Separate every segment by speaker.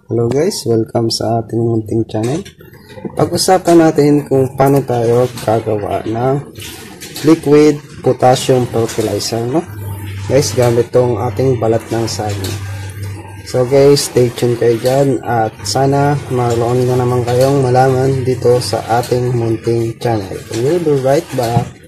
Speaker 1: Hello guys, welcome sa ating munting channel. Pag-usapan natin kung paano tayo gagawa ng liquid potassium fertilizer, no? Guys, gamit tong ating balat ng saging. So guys, stay tuned kayo dyan at sana maroon na naman kayong malaman dito sa ating munting channel. We'll be right back.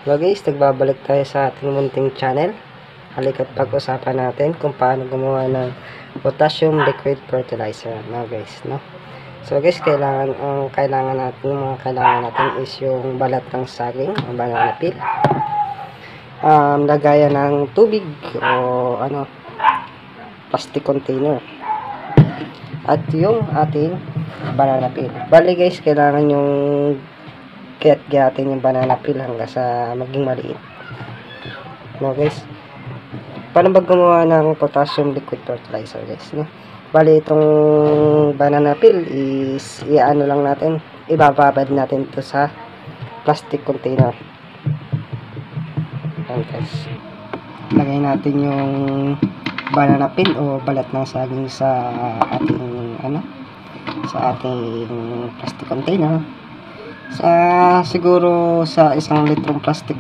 Speaker 1: So guys, nagbabalik tayo sa ating munting channel. Halika't pag-usapan natin kung paano gumawa ng potassium liquid fertilizer. No guys, no? So guys, kailangan natin is yung balat ng saging, ang banana peel. Lagayan ng tubig o plastic container. At yung ating banana peel. Bali guys, kailangan yung gayatin yung banana peel hanggang sa maging maliit. No guys, paano ba gumawa ng potassium liquid fertilizer guys, no? Bali itong banana peel is ibababad natin to sa plastic container. Ayan guys, lagay natin yung banana peel o balat ng saging sa ating plastic container. Siguro sa isang litrong plastic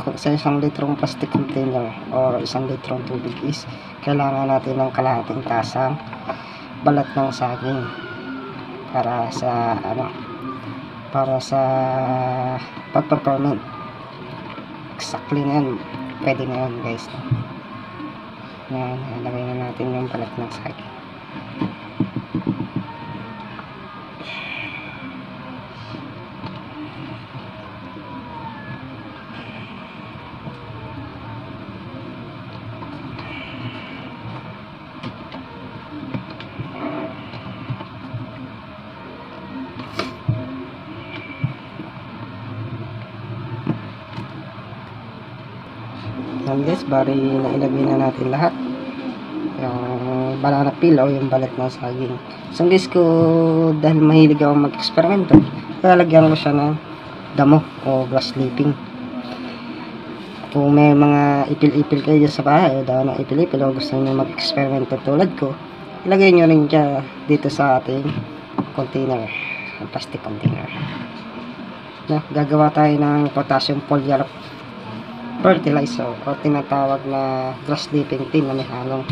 Speaker 1: container or isang litrong tubig is kailangan natin ng kalahating tasang balat ng saging para sa pagpa-ferment. Exactly na yan, pwede na yan guys. Yan, ilagay na natin yung balat ng saging. Yan guys, bari nailagay na natin lahat yung banana peel o yung balat ng saging. So guys, dahil mahilig ako mag-experimento, lalagyan ko siya ng damo o grass clipping. Kung may mga ipil-ipil kayo sa bahay o daw ng ipil-ipil o gusto nyo mag-experimento tulad ko, ilagay nyo rin dyan dito sa ating container, plastic container. Gagawa tayo ng potassium foliar fertilizer o tinatawag na grass clipping tin na may halong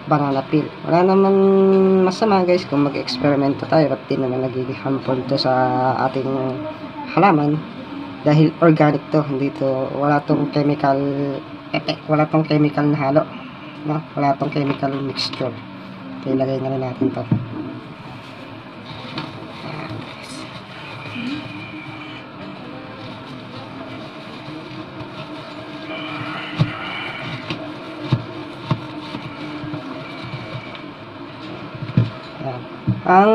Speaker 1: banana peel. Wala naman masama guys kung mag-eksperimento tayo at di naman nagiging harmful to sa ating halaman dahil organic to, wala tong chemical effect, wala tong chemical na halo, no? Wala tong chemical mixture. Kaya ilagay na rin natin to. Ang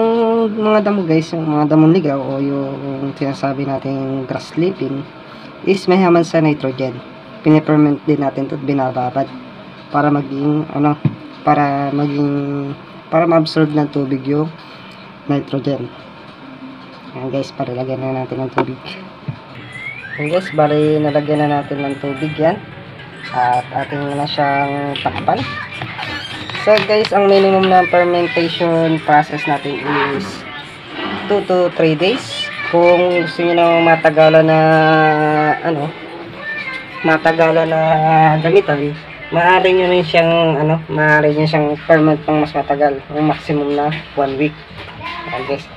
Speaker 1: mga damo guys, yung mga damong ligaw o yung sinasabi nating grass clipping is mayaman sa nitrogen. Piniperment din natin ito, binababad para ma-absorb ng tubig yung nitrogen. Ayan guys, parilagyan na natin ng tubig. Ayan guys, bali nalagyan na natin ng tubig yan at ating na siyang takpan. So guys, ang minimum na fermentation process natin is 2 to 3 days. Kung gusto niyo na matagalan na gamitan, maaari niyo rin siyang ferment ng mas matagal, yung maximum na 1 week. Okay, guys.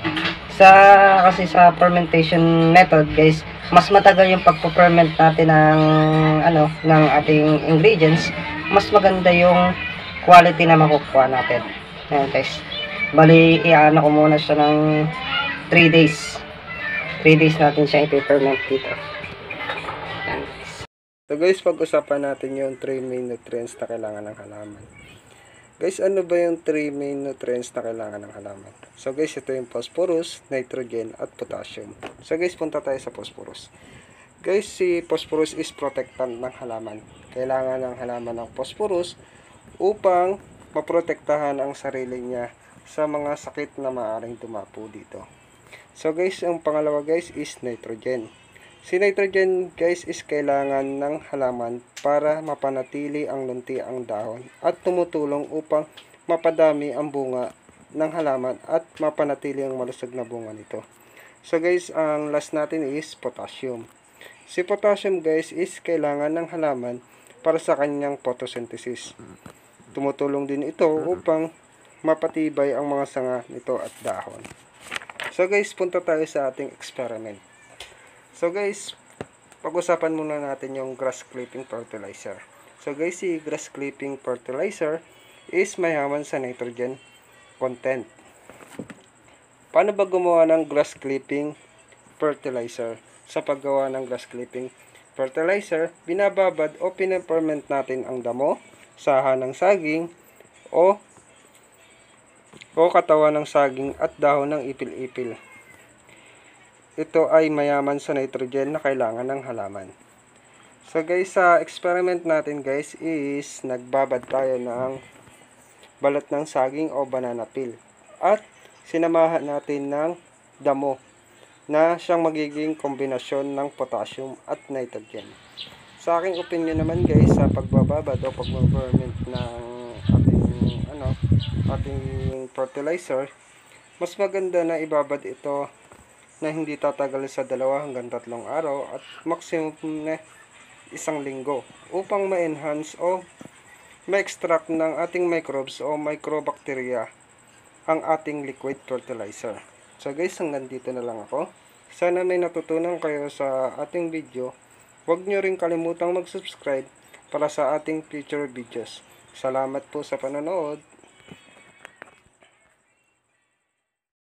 Speaker 1: Kasi sa fermentation method guys, mas matagal yung pagpo-ferment natin ng ating ingredients, mas maganda yung quality na makukuha natin. Ayan guys, bali ko muna siya ng 3 days. 3 days natin siya i-ferment dito. Ayan guys. So guys, pag-usapan natin yung 3 main nutrients na kailangan ng halaman. Guys, ano ba yung 3 main nutrients na kailangan ng halaman? So guys, ito yung phosphorus, nitrogen, at potassium. So guys, punta tayo sa phosphorus. Guys, si phosphorus is protectant ng halaman. Kailangan ng halaman ng phosphorus upang maprotektahan ang sarili niya sa mga sakit na maaaring dumapo dito. So guys, ang pangalawa guys is nitrogen. Si nitrogen guys is kailangan ng halaman para mapanatili ang lunti ang dahon at tumutulong upang mapadami ang bunga ng halaman at mapanatili ang malusog na bunga nito. So guys, ang last natin is potassium. Si potassium guys is kailangan ng halaman para sa kanyang photosynthesis. Tumutulong din ito upang mapatibay ang mga sanga nito at dahon. So guys, punta tayo sa ating experiment. So guys, pag-usapan muna natin yung grass clipping fertilizer. So guys, si grass clipping fertilizer is mayaman sa nitrogen content. Paano ba gumawa ng grass clipping fertilizer? Sa paggawa ng grass clipping fertilizer, binababad o pinaferment natin ang damo, saha ng saging, o katawan ng saging at dahon ng ipil-ipil. Ito ay mayaman sa nitrogen na kailangan ng halaman. So guys, sa experiment natin guys is nagbabad tayo ng balat ng saging o banana peel. At sinamahan natin ng damo na siyang magiging kombinasyon ng potassium at nitrogen. Sa aking opinion naman guys, sa pagbababad o pag-ferment ng ating fertilizer, mas maganda na ibabad ito na hindi tatagal sa 2 hanggang 3 araw at maximum na 1 linggo upang ma-enhance o ma-extract ng ating microbes o microbacteria ang ating liquid fertilizer. So guys, hanggang dito na lang ako. Sana may natutunan kayo sa ating video. Huwag nyo rin kalimutang mag-subscribe para sa ating future videos. Salamat po sa panonood.